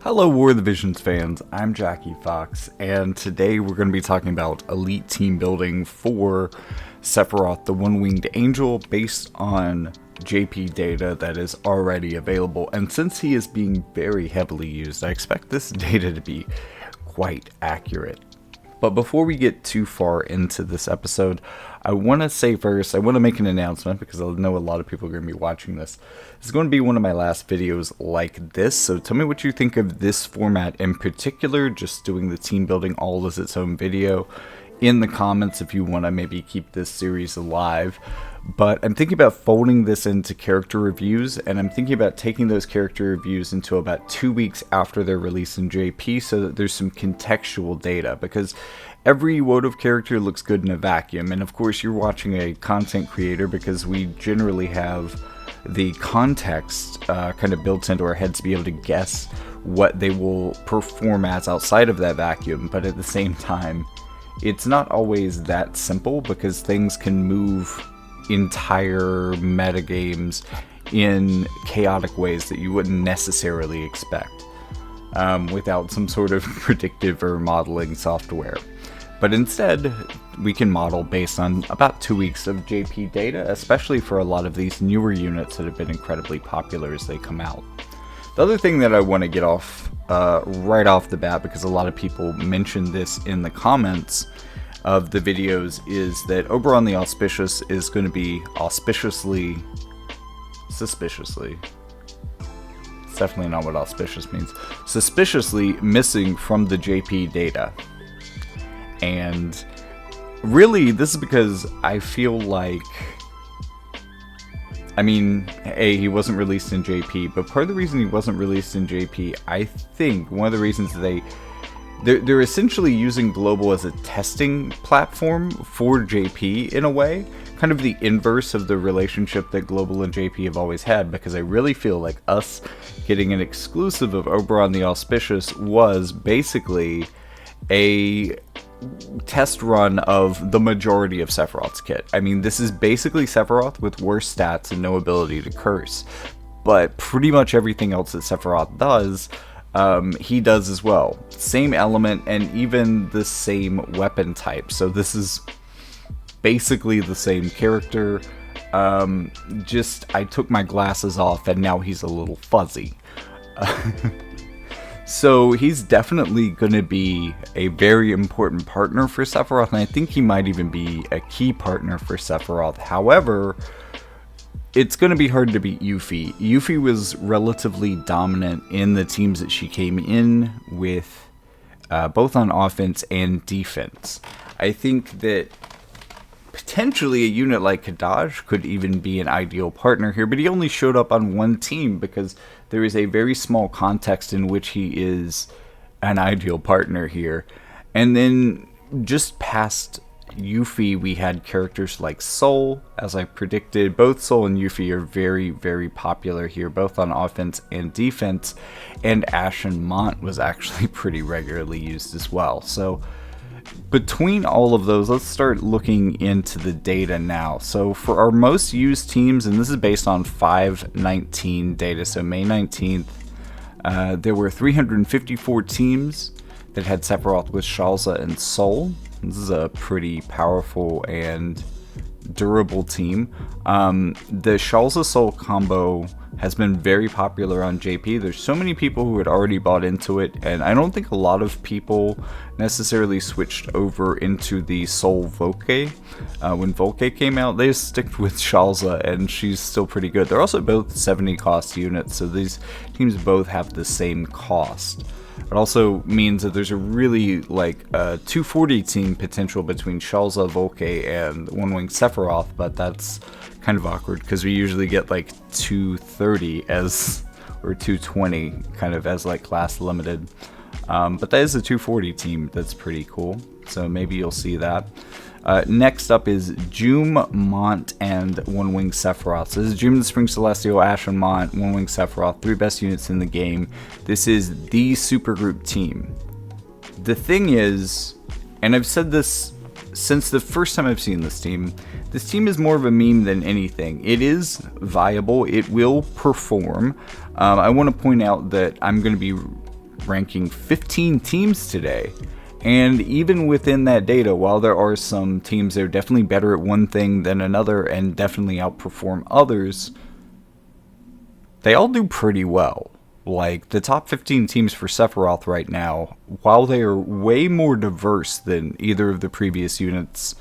Hello War of the Visions fans, I'm Jackie Fox, and today we're going to be talking about elite team building for Sephiroth, the One-Winged Angel, based on JP data that is already available. And since he is being very heavily used, I expect this data to be quite accurate. But before we get too far into this episode, I want to say first, I want to make an announcement because I know a lot of people are going to be watching this. It's going to be one of my last videos like this, so tell me what you think of this format in particular, just doing the team building all as its own video in the comments if you want to maybe keep this series alive. But I'm thinking about folding this into character reviews, and I'm thinking about taking those character reviews until about 2 weeks after they're released in JP so that there's some contextual data, because every wotv character looks good in a vacuum, and of course you're watching a content creator because we generally have the context kind of built into our heads to be able to guess what they will perform as outside of that vacuum, but at the same time it's not always that simple because things can move entire metagames in chaotic ways that you wouldn't necessarily expect without some sort of predictive or modeling software. But instead, we can model based on about 2 weeks of JP data, especially for a lot of these newer units that have been incredibly popular as they come out. The other thing that I want to get off right off the bat, because a lot of people mentioned this in the comments of the videos, is that Oberon the Auspicious is going to be suspiciously, it's definitely not what auspicious means, suspiciously missing from the JP data. And really, this is because I feel like, I mean, he wasn't released in JP, but part of the reason he wasn't released in JP, I think one of the reasons they're essentially using Global as a testing platform for JP in a way, kind of the inverse of the relationship that Global and JP have always had, because I really feel like us getting an exclusive of Oberon the Auspicious was basically a test run of the majority of Sephiroth's kit. I mean, this is basically Sephiroth with worse stats and no ability to curse, but pretty much everything else that Sephiroth does, he does as well. Same element and even the same weapon type. So this is basically the same character. Just I took my glasses off and now he's a little fuzzy. So he's definitely going to be a very important partner for Sephiroth, and I think he might even be a key partner for Sephiroth. However, it's going to be hard to beat Yuffie. Yuffie was relatively dominant in the teams that she came in with, both on offense and defense. I think that potentially a unit like Kadaj could even be an ideal partner here, but he only showed up on one team because there is a very small context in which he is an ideal partner here. And then just past Yuffie, we had characters like Soul, as I predicted. Both Soul and Yuffie are very, very popular here, both on offense and defense. And Ashen Mont was actually pretty regularly used as well. So between all of those, let's start looking into the data now. So for our most used teams, and this is based on 5/19 data, so May 19th, there were 354 teams that had Sephiroth with Shalza and Soul. This is a pretty powerful and durable team. The Shalza Soul combo has been very popular on JP. There's so many people who had already bought into it, and I don't think a lot of people necessarily switched over into the Soul Volke. When Volke came out, they sticked with Shalza, and she's still pretty good. They're also both 70 cost units, so these teams both have the same cost. It also means that there's a really like 240 team potential between Shalza, Volke, and One-Winged Sephiroth, but that's kind of awkward because we usually get like 230 as, or 220 kind of as like class limited. But that is a 240 team. That's pretty cool. So maybe you'll see that. Next up is Jum, Mont, and One-Winged Sephiroth. So this is Jum the Spring Celestial, Ashen Mont, One-Winged Sephiroth, 3 best units in the game. This is the supergroup team. The thing is, and I've said this since the first time I've seen this team is more of a meme than anything. It is viable, it will perform. I want to point out that I'm going to be ranking 15 teams today. And even within that data, while there are some teams that are definitely better at one thing than another and definitely outperform others, they all do pretty well. Like, the top 15 teams for Sephiroth right now, while they are way more diverse than either of the previous units,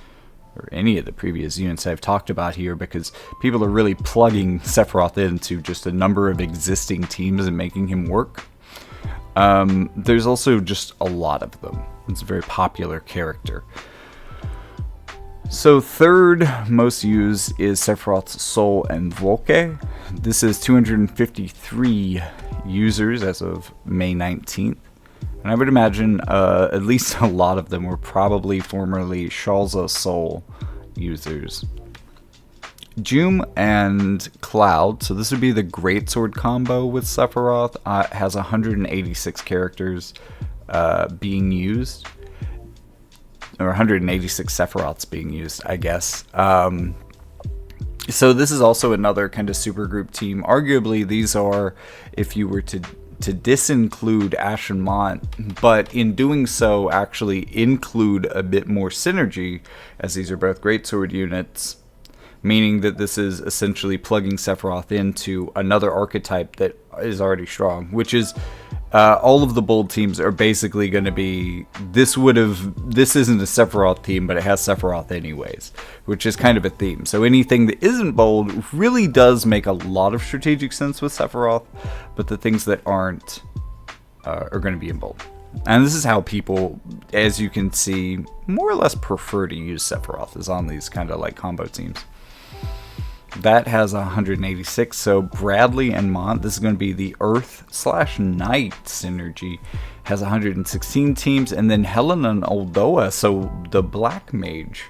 or any of the previous units I've talked about here, because people are really plugging Sephiroth into just a number of existing teams and making him work. There's also just a lot of them. It's a very popular character. So third most used is Sephiroth's Soul and Volke. This is 253 users as of May 19th. And I would imagine at least a lot of them were probably formerly Shalza Soul users. Jum and Cloud, so this would be the Greatsword combo with Sephiroth, has 186 characters being used. Or 186 Sephiroths being used, I guess. So this is also another kind of supergroup team. Arguably, these are, if you were to disinclude Ash and Mont, but in doing so, actually include a bit more synergy, as these are both Greatsword units, meaning that this is essentially plugging Sephiroth into another archetype that is already strong, which is all of the bold teams are basically going to be, this isn't a Sephiroth team, but it has Sephiroth anyways, which is kind of a theme. So anything that isn't bold really does make a lot of strategic sense with Sephiroth, but the things that aren't are going to be in bold. And this is how people, as you can see, more or less prefer to use Sephiroth, is on these kind of like combo teams. That has 186, so Bradley and Mont, this is going to be the Earth/Night synergy, has 116 teams, and then Helen and Oldoa, so the Black Mage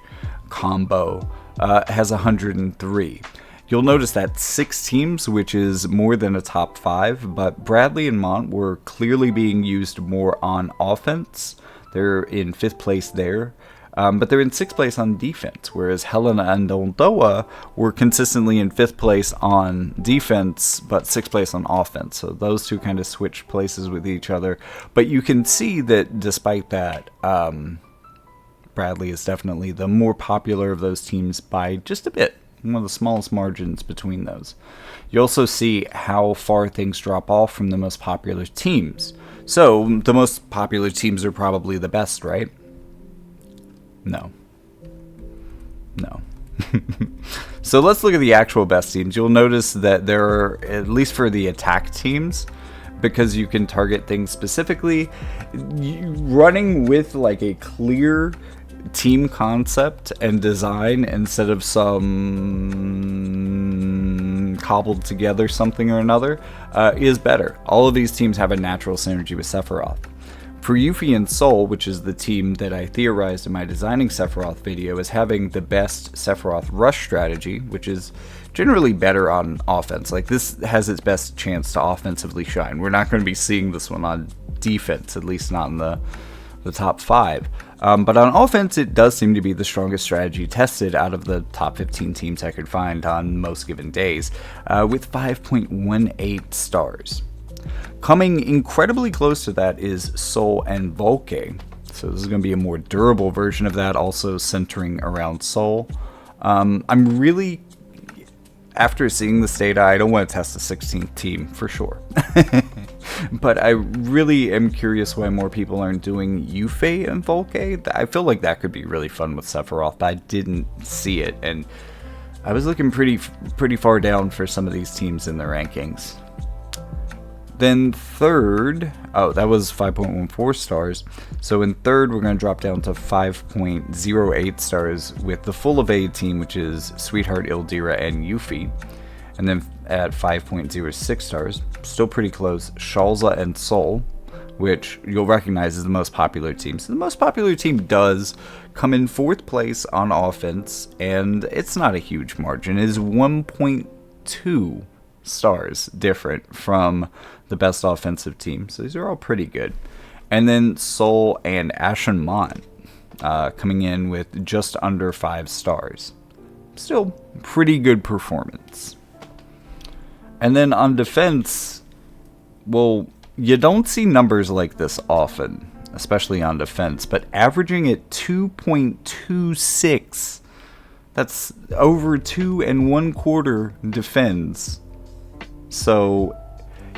combo, has 103. You'll notice that 6 teams, which is more than a top 5, but Bradley and Mont were clearly being used more on offense. They're in 5th place there. But they're in 6th place on defense, whereas Helena and Oldoa were consistently in 5th place on defense, but 6th place on offense. So those two kind of switch places with each other. But you can see that despite that, Bradley is definitely the more popular of those teams by just a bit. One of the smallest margins between those. You also see how far things drop off from the most popular teams. So the most popular teams are probably the best, right? No. So let's look at the actual best teams. You'll notice that there are, at least for the attack teams, because you can target things specifically, running with like a clear team concept and design instead of some cobbled together something or another is better. All of these teams have a natural synergy with Sephiroth. For Yuffie and Soul, which is the team that I theorized in my designing Sephiroth video, is having the best Sephiroth rush strategy, which is generally better on offense. Like, this has its best chance to offensively shine. We're not going to be seeing this one on defense, at least not in the top 5. But on offense, it does seem to be the strongest strategy tested out of the top 15 teams I could find on most given days, with 5.18 stars. Coming incredibly close to that is Soul and Volke. So this is going to be a more durable version of that, also centering around Soul. I'm really, after seeing this data, I don't want to test the 16th team for sure. But I really am curious why more people aren't doing Yuffie and Volke. I feel like that could be really fun with Sephiroth, but I didn't see it, and I was looking pretty far down for some of these teams in the rankings. Then third, that was 5.14 stars. So in third, we're going to drop down to 5.08 stars with the full evade team, which is Sweetheart, Ildira, and Yuffie. And then at 5.06 stars, still pretty close, Shalza and Soul, which you'll recognize as the most popular team. So the most popular team does come in 4th place on offense, and it's not a huge margin. It is 1.2 stars different from the best offensive team. So these are all pretty good. And then Soul and Ashen Mont coming in with just under 5 stars. Still pretty good performance. And then on defense, well, You don't see numbers like this often, especially on defense, but averaging at 2.26, that's over 2.25 defends. So,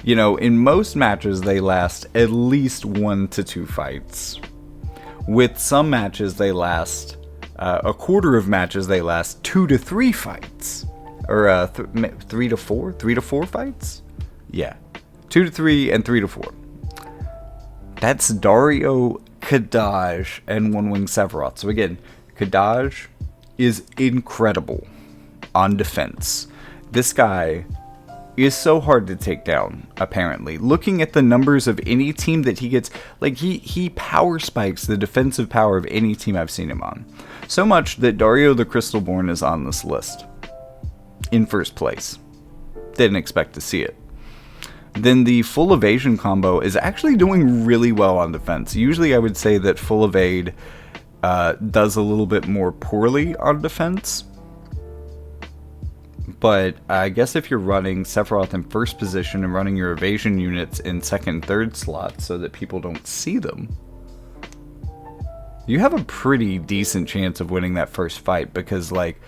you know, in most matches they last at least 1 to 2 fights. With some matches they last, a quarter of matches they last 2 to 3 fights. Or 3 to 4? 3 to 4 fights? Yeah. 2 to 3 and 3 to 4. That's Dario, Kadaj, and One Wing Sephiroth. So again, Kadaj is incredible on defense. This guy is so hard to take down, apparently. Looking at the numbers of any team that he gets, like he power spikes the defensive power of any team I've seen him on. So much that Dario the Crystalborn is on this list. In first place. Didn't expect to see it. Then the full evasion combo is actually doing really well on defense. Usually I would say that full evade does a little bit more poorly on defense. But I guess if you're running Sephiroth in first position and running your evasion units in second and third slots so that people don't see them, you have a pretty decent chance of winning that first fight, because like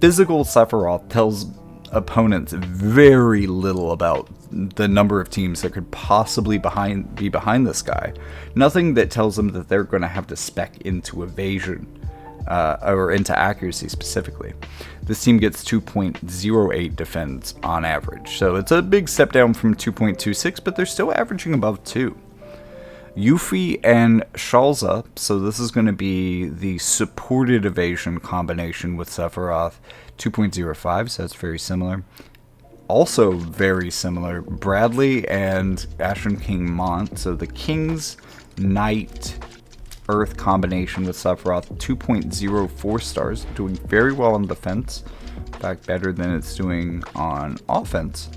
physical Sephiroth tells opponents very little about the number of teams that could possibly be behind this guy. Nothing that tells them that they're going to have to spec into evasion or into accuracy specifically. This team gets 2.08 defense on average, so it's a big step down from 2.26, but they're still averaging above 2. Yuffie and Shalza, so this is going to be the supported evasion combination with Sephiroth, 2.05, so it's very similar. Also very similar, Bradley and Ashen King Mont, so the King's Knight Earth combination with Sephiroth, 2.04 stars, doing very well on defense, in fact better than it's doing on offense.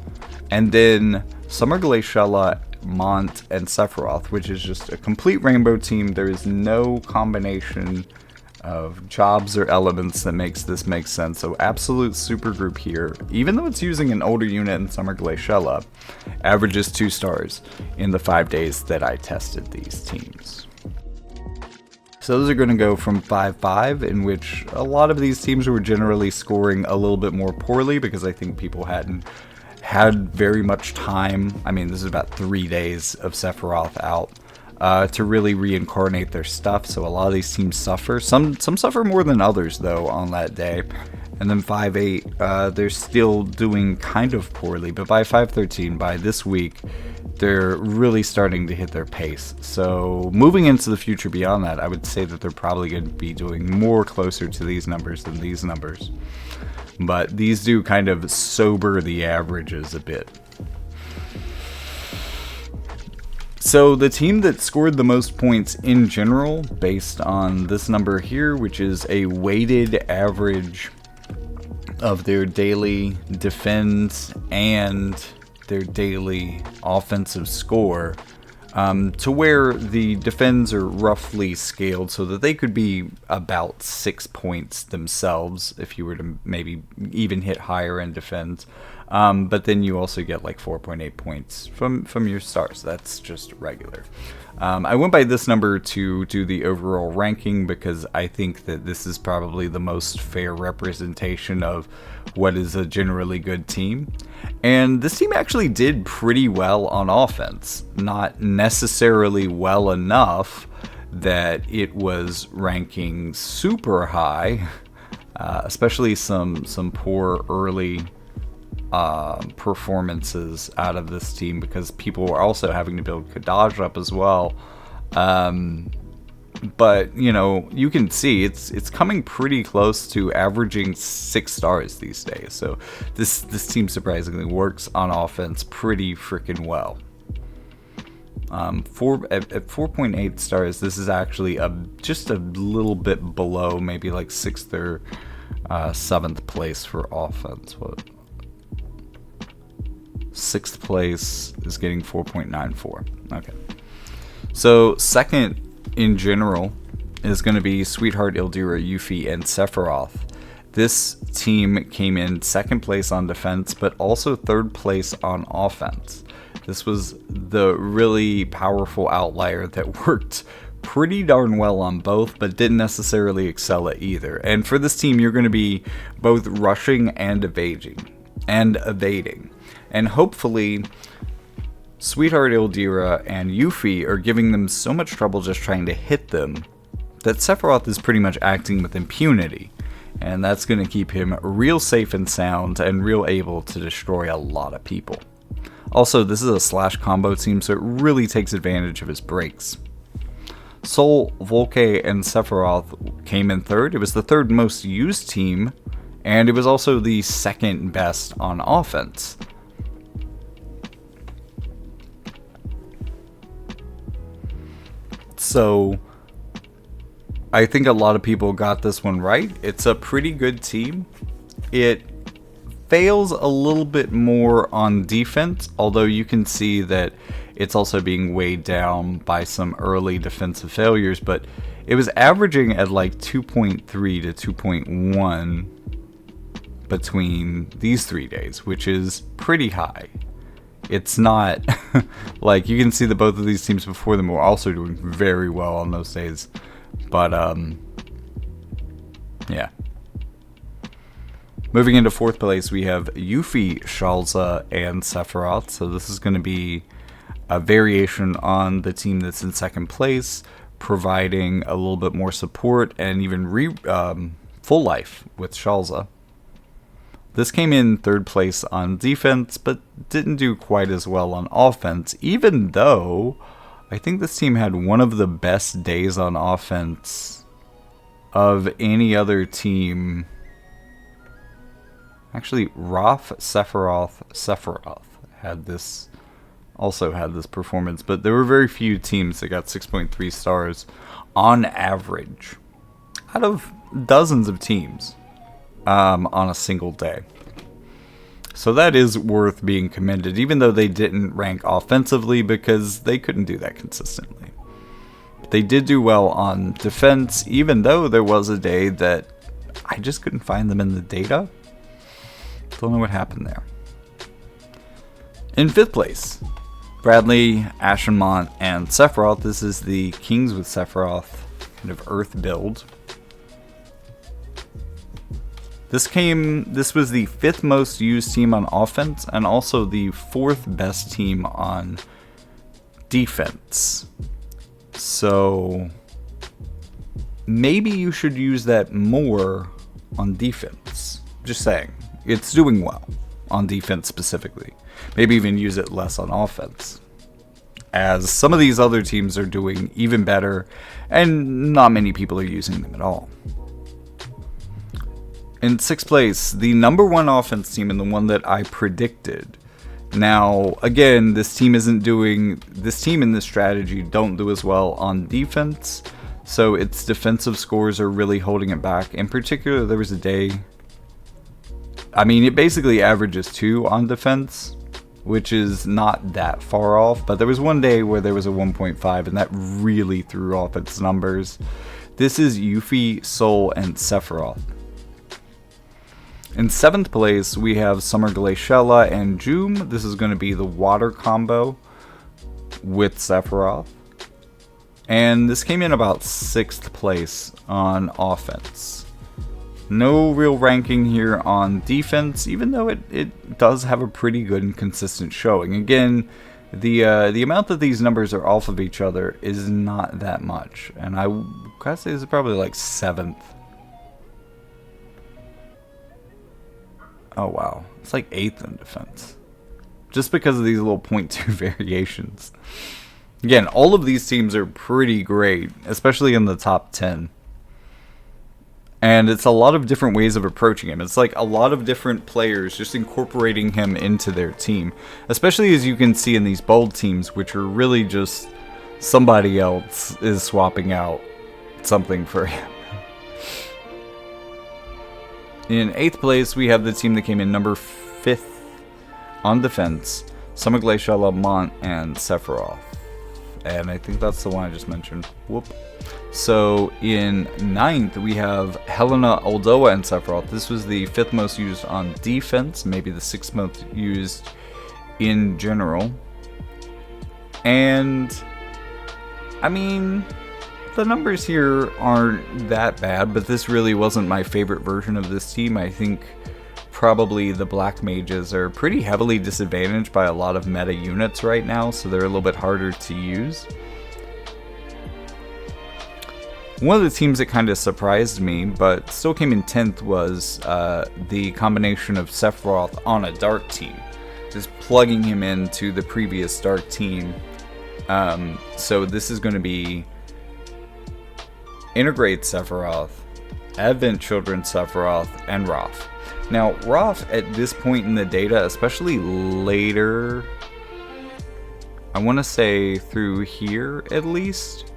And then Summer Glaciella, Mont, and Sephiroth, which is just a complete rainbow team. There is no combination of jobs or elements that makes this make sense. So absolute super group here, even though it's using an older unit in Summer Glaciella, averages 2 stars in the 5 days that I tested these teams. So those are going to go from 5-5, in which a lot of these teams were generally scoring a little bit more poorly because I think people hadn't had very much time. I mean, this is about 3 days of Sephiroth out to really reincarnate their stuff, so a lot of these teams suffer. Some suffer more than others, though, on that day. And then 5-8, they're still doing kind of poorly, but by 5-13, by this week, they're really starting to hit their pace. So moving into the future beyond that, I would say that they're probably going to be doing more closer to these numbers than these numbers. But these do kind of sober the averages a bit. So the team that scored the most points in general, based on this number here, which is a weighted average of their daily defense and their daily offensive score, to where the defends are roughly scaled so that they could be about 6 points themselves if you were to maybe even hit higher in defense. But then you also get like 4.8 points from your stars. That's just regular. I went by this number to do the overall ranking because I think that this is probably the most fair representation of what is a generally good team. And this team actually did pretty well on offense. Not necessarily well enough that it was ranking super high, especially some poor early performances out of this team because people were also having to build Kadaj up as well. But you know, you can see it's coming pretty close to averaging 6 stars these days. So this team surprisingly works on offense pretty freaking well. At 4.8 stars, this is actually just a little bit below, maybe like 6th or 7th place for offense. What? 6th place is getting 4.94. Okay. So second in general is going to be Sweetheart, Ildira, Yuffie, and Sephiroth. This team came in 2nd place on defense, but also 3rd place on offense. This was the really powerful outlier that worked pretty darn well on both, but didn't necessarily excel at either. And for this team, you're going to be both rushing and evading. And hopefully, Sweetheart Ildira and Yuffie are giving them so much trouble just trying to hit them that Sephiroth is pretty much acting with impunity. And that's going to keep him real safe and sound and real able to destroy a lot of people. Also, this is a slash combo team, so it really takes advantage of his breaks. Sol, Volke, and Sephiroth came in third. It was the third most used team, and it was also the second best on offense. So, I think a lot of people got this one right. It's a pretty good team. It fails a little bit more on defense, although you can see that it's also being weighed down by some early defensive failures, but it was averaging at like 2.3 to 2.1 between these 3 days, which is pretty high. It's not like you can see that both of these teams before them were also doing very well on those days, but yeah. Moving into fourth place, we have Yuffie, Shalza, and Sephiroth. So this is going to be a variation on the team that's in second place, providing a little bit more support and even full life with Shalza. This came in third place on defense, but didn't do quite as well on offense, even though I think this team had one of the best days on offense of any other team. Actually, Raph, Sephiroth also had this performance, but there were very few teams that got 6.3 stars on average out of dozens of teams on a single day. So that is worth being commended, even though they didn't rank offensively because they couldn't do that consistently. But they did do well on defense, even though there was a day that I just couldn't find them in the data. Don't know what happened there. In fifth place, Bradley, Ashenmont, and Sephiroth. This is the Kings with Sephiroth kind of Earth build. This was the fifth most used team on offense and also the fourth best team on defense. So maybe you should use that more on defense. Just saying. It's doing well on defense specifically. Maybe even use it less on offense, as some of these other teams are doing even better and not many people are using them at all. In sixth place, the number one offense team and the one that I predicted. Now, again, this team in this strategy don't do as well on defense, so its defensive scores are really holding it back. In particular, there was a day, it basically averages 2 on defense, which is not that far off, but there was one day where there was a 1.5, and that really threw off its numbers. This is Yuffie, Sol, and Sephiroth. In seventh place, we have Summer Glaciella and Joom. This is going to be the water combo with Sephiroth. And this came in about 6th place on offense. No real ranking here on defense, even though it does have a pretty good and consistent showing. Again, the amount that these numbers are off of each other is not that much. And I gotta say this is probably like 7th. Oh wow, it's like 8th in defense. Just because of these little 0.2 variations. Again, all of these teams are pretty great, especially in the top 10. And it's a lot of different ways of approaching him. It's like a lot of different players just incorporating him into their team. Especially as you can see in these bold teams, which are really just somebody else is swapping out something for him. In 8th place, we have the team that came in number 5th on defense. Summer Glaciella, Mont, and Sephiroth. And I think that's the one I just mentioned. Whoop. So in 9th, we have Helena, Aldoa, and Sephiroth. This was the 5th most used on defense, maybe the 6th most used in general. And, I mean, the numbers here aren't that bad, but this really wasn't my favorite version of this team. I think probably the black mages are pretty heavily disadvantaged by a lot of meta units right now, so they're a little bit harder to use. One of the teams that kind of surprised me, but still came in 10th, was the combination of Sephiroth on a dark team. Just plugging him into the previous dark team. So this is going to be Integrate Sephiroth, Advent Children Sephiroth, and Roth. Now, Roth, at this point in the data, especially later, I want to say through here at least,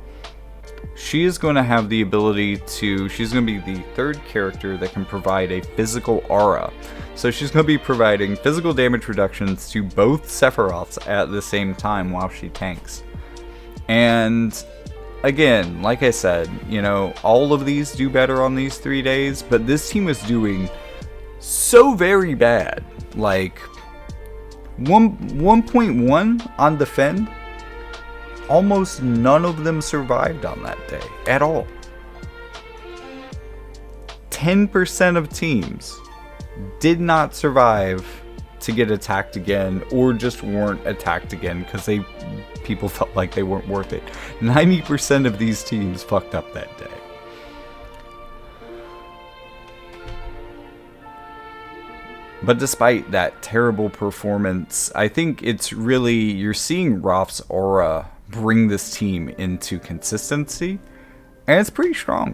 she is going to have the ability to, she's going to be the third character that can provide a physical aura. So she's going to be providing physical damage reductions to both Sephiroths at the same time while she tanks. And again, like I said, you know, all of these do better on these 3 days, but this team was doing so very bad. Like 1.1 on defend. Almost none of them survived on that day at all. 10% of teams did not survive to get attacked again, or just weren't attacked again because people felt like they weren't worth it. 90% of these teams fucked up that day. But despite that terrible performance, I think it's really, you're seeing Roth's aura bring this team into consistency, and it's pretty strong.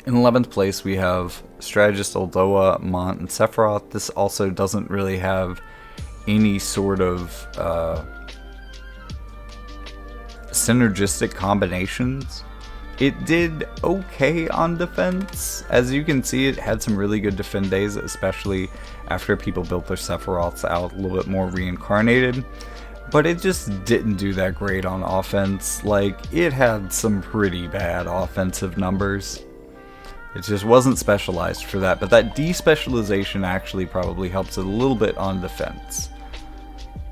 In 11th place, we have Strategist Uldoa, Mont, and Sephiroth. This also doesn't really have any sort of synergistic combinations. It did okay on defense. As you can see, it had some really good defend days, especially after people built their Sephiroths out a little bit more reincarnated. But it just didn't do that great on offense. Like, it had some pretty bad offensive numbers. It just wasn't specialized for that. But that despecialization actually probably helps it a little bit on defense.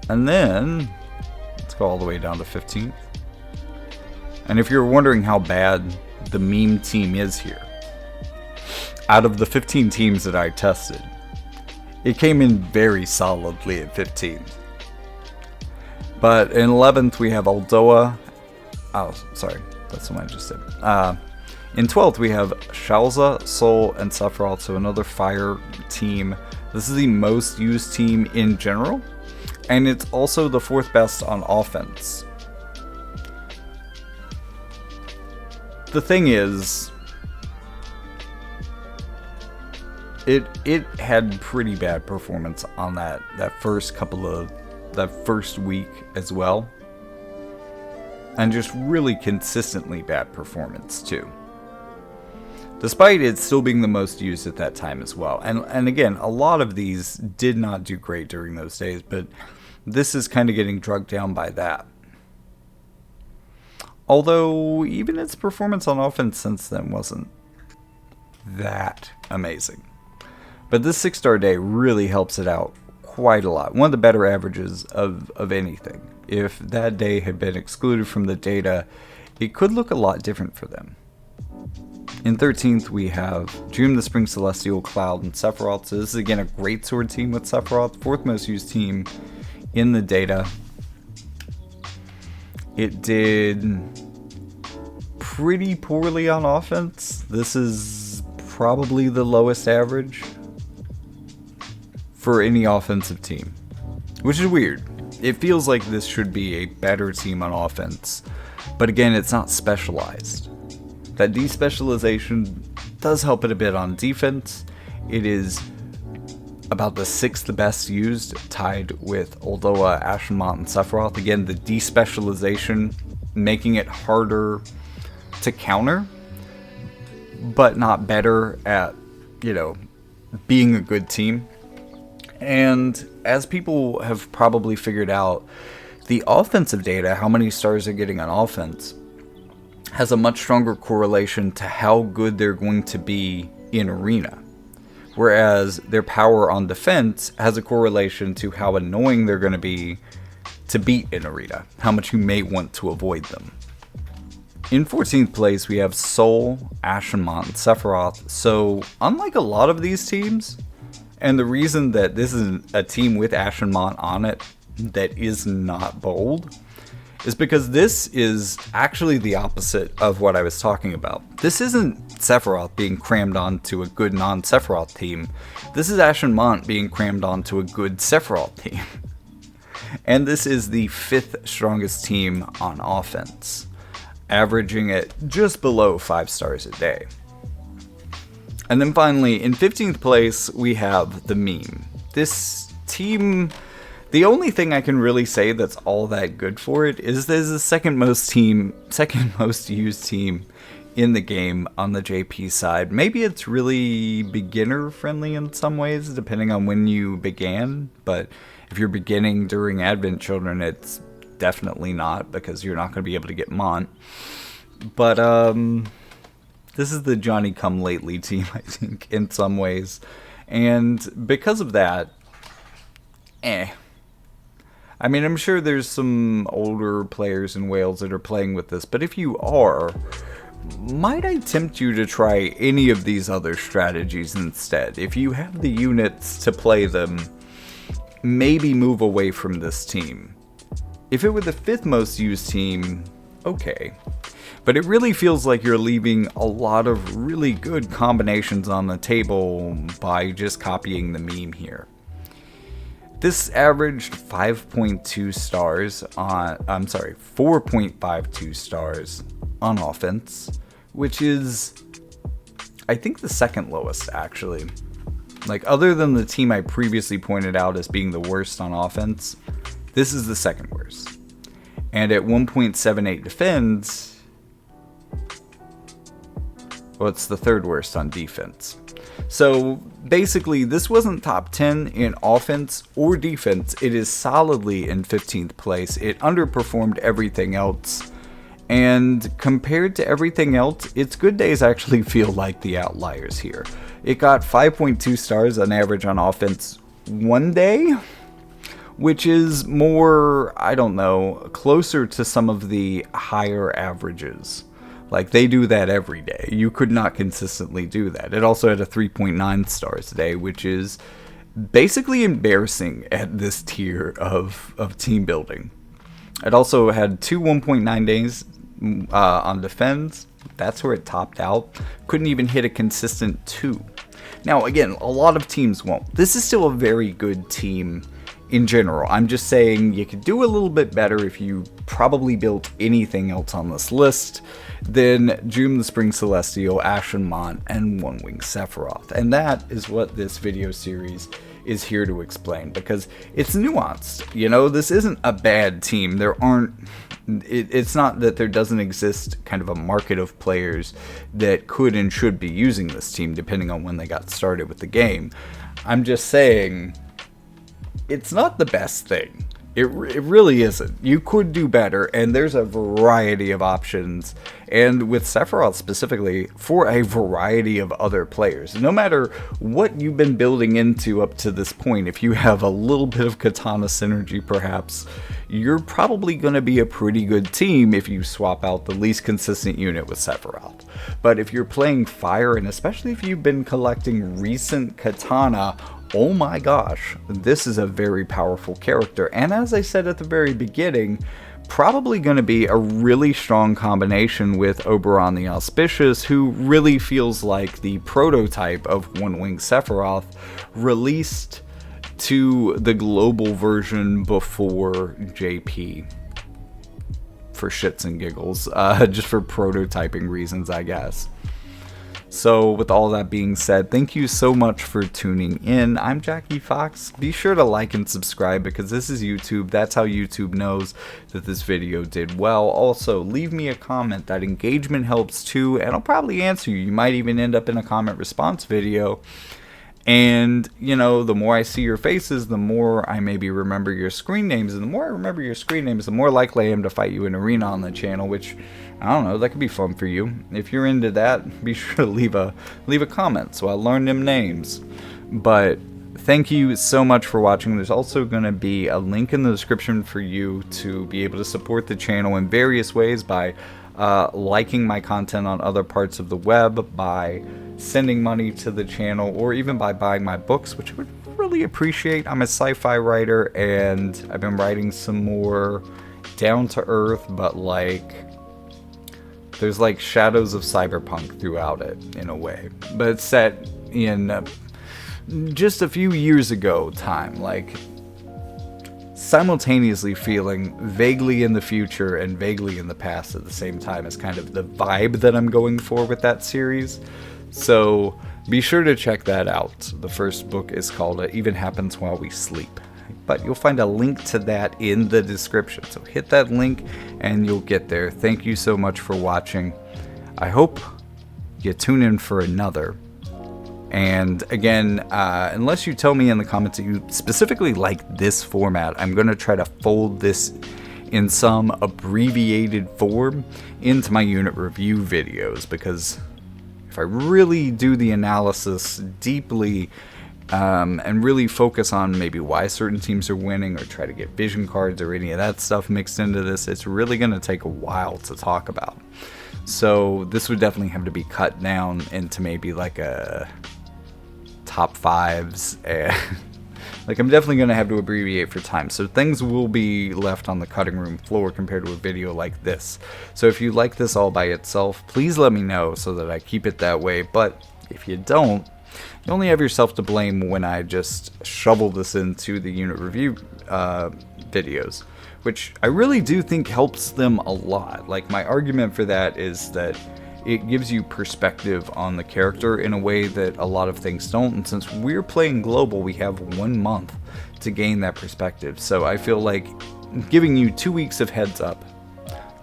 And then, let's go all the way down to 15th. And if you're wondering how bad the meme team is here, out of the 15 teams that I tested, it came in very solidly at 15th. But in 11th, we have Uldoa. Oh, sorry. That's the one I just did. In 12th, we have Shalza, Sol, and Sephiroth, so another fire team. This is the most used team in general, and it's also the 4th best on offense. The thing is, it had pretty bad performance on that first week as well, and just really consistently bad performance too, despite it still being the most used at that time as well. And again, a lot of these did not do great during those days, but this is kind of getting drugged down by that. Although even its performance on offense since then wasn't that amazing. But this 6-star day really helps it out quite a lot. One of the better averages of anything. If that day had been excluded from the data, it could look a lot different for them. In 13th, we have Dream the Spring Celestial, Cloud, and Sephiroth. So this is again a great sword team with Sephiroth. 4th most used team in the data. It did pretty poorly on offense. This is probably the lowest average for any offensive team, which is weird. It feels like this should be a better team on offense, but again, it's not specialized. That despecialization does help it a bit on defense. It is about the 6th best used, tied with Uldoa, Ashenmont, and Sephiroth. Again, the despecialization making it harder to counter, but not better at, being a good team. And as people have probably figured out, the offensive data, how many stars they're getting on offense, has a much stronger correlation to how good they're going to be in arena. whereas their power on defense has a correlation to how annoying they're going to be to beat in Arena, how much you may want to avoid them. In 14th place, we have Sol, Ashenmont, and Sephiroth. So, unlike a lot of these teams, and the reason that this is a team with Ashenmont on it that is not bold, is because this is actually the opposite of what I was talking about. This isn't Sephiroth being crammed onto a good non-Sephiroth team. This is Ashenmont being crammed onto a good Sephiroth team. And this is the 5th strongest team on offense, averaging at just below 5 stars a day. And then finally, in 15th place, we have the Meme. This team, the only thing I can really say that's all that good for it is there's the second most used team in the game on the JP side. Maybe it's really beginner friendly in some ways, depending on when you began, but if you're beginning during Advent Children, it's definitely not, because you're not going to be able to get Mont. But this is the Johnny-come-lately team, I think, in some ways. And because of that, I mean, I'm sure there's some older players in Wales that are playing with this, but if you are, might I tempt you to try any of these other strategies instead? If you have the units to play them, maybe move away from this team. If it were the 5th most used team, okay. But it really feels like you're leaving a lot of really good combinations on the table by just copying the Meme here. This averaged 5.2 stars on, 4.52 stars on offense, which is, I think, the second lowest, actually. Like, other than the team I previously pointed out as being the worst on offense, this is the second worst. And at 1.78 defense, well, it's the third worst on defense. So basically, this wasn't top 10 in offense or defense. It is solidly in 15th place. It underperformed everything else. And compared to everything else, its good days actually feel like the outliers here. It got 5.2 stars on average on offense one day, which is more, I don't know, closer to some of the higher averages. Like, they do that every day. You could not consistently do that. It also had a 3.9 stars a day, which is basically embarrassing at this tier of team building. It also had 2 1.9 days on defense. That's where it topped out. Couldn't even hit a consistent 2. Now, again, a lot of teams won't. This is still a very good team in general. I'm just saying you could do a little bit better if you probably built anything else on this list than June the Spring Celestial, Ashenmont, and One Wing Sephiroth. And that is what this video series is here to explain, because it's nuanced. You know, this isn't a bad team. It's not that there doesn't exist kind of a market of players that could and should be using this team depending on when they got started with the game. I'm just saying it's not the best thing. It really isn't. You could do better, and there's a variety of options, and with Sephiroth specifically, for a variety of other players. No matter what you've been building into up to this point, if you have a little bit of katana synergy perhaps, you're probably going to be a pretty good team if you swap out the least consistent unit with Sephiroth. But if you're playing fire, and especially if you've been collecting recent katana, oh my gosh, this is a very powerful character. And as I said at the very beginning, probably going to be a really strong combination with Oberon the Auspicious, who really feels like the prototype of One Wing Sephiroth, released to the global version before JP. For shits and giggles, just for prototyping reasons, I guess. So with all that being said, thank you so much for tuning in. I'm Jackie Fox. Be sure to like and subscribe, because this is YouTube. That's how YouTube knows that this video did well. Also, leave me a comment. That engagement helps too, and I'll probably answer you. You might even end up in a comment response video. And, you know, the more I see your faces, the more I maybe remember your screen names. And the more I remember your screen names, the more likely I am to fight you in Arena on the channel, which, I don't know, that could be fun for you. If you're into that, be sure to leave a comment so I learn them names. But thank you so much for watching. There's also going to be a link in the description for you to be able to support the channel in various ways by liking my content on other parts of the web, by sending money to the channel, or even by buying my books, which I would really appreciate. I'm a sci-fi writer, and I've been writing some more down-to-earth, but like there's like shadows of cyberpunk throughout it in a way, but it's set in just a few years ago time, like simultaneously feeling vaguely in the future and vaguely in the past at the same time is kind of the vibe that I'm going for with that series. So be sure to check that out. The first book is called It Even Happens While We Sleep, but you'll find a link to that in the description, so hit that link and you'll get there. Thank you so much for watching. I hope you tune in for another. And again, unless you tell me in the comments that you specifically like this format, I'm going to try to fold this in some abbreviated form into my unit review videos, because if I really do the analysis deeply and really focus on maybe why certain teams are winning, or try to get vision cards or any of that stuff mixed into this, it's really going to take a while to talk about. So this would definitely have to be cut down into maybe like a top fives, and like I'm definitely going to have to abbreviate for time, so things will be left on the cutting room floor compared to a video like this. So if you like this all by itself, please let me know so that I keep it that way. But if you don't, you only have yourself to blame when I just shovel this into the unit review videos, which I really do think helps them a lot. Like, my argument for that is that it gives you perspective on the character in a way that a lot of things don't, and since we're playing global, we have 1 month to gain that perspective. So I feel like giving you 2 weeks of heads up,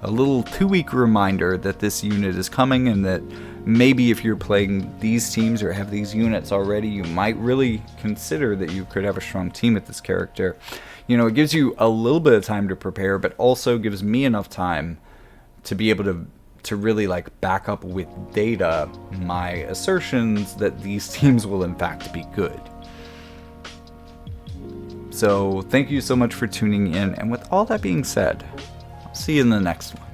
a little 2-week reminder that this unit is coming, and that maybe if you're playing these teams or have these units already, you might really consider that you could have a strong team with this character. You know, it gives you a little bit of time to prepare, but also gives me enough time to be able to really like back up with data my assertions that these teams will in fact be good. So thank you so much for tuning in, and with all that being said, I'll see you in the next one.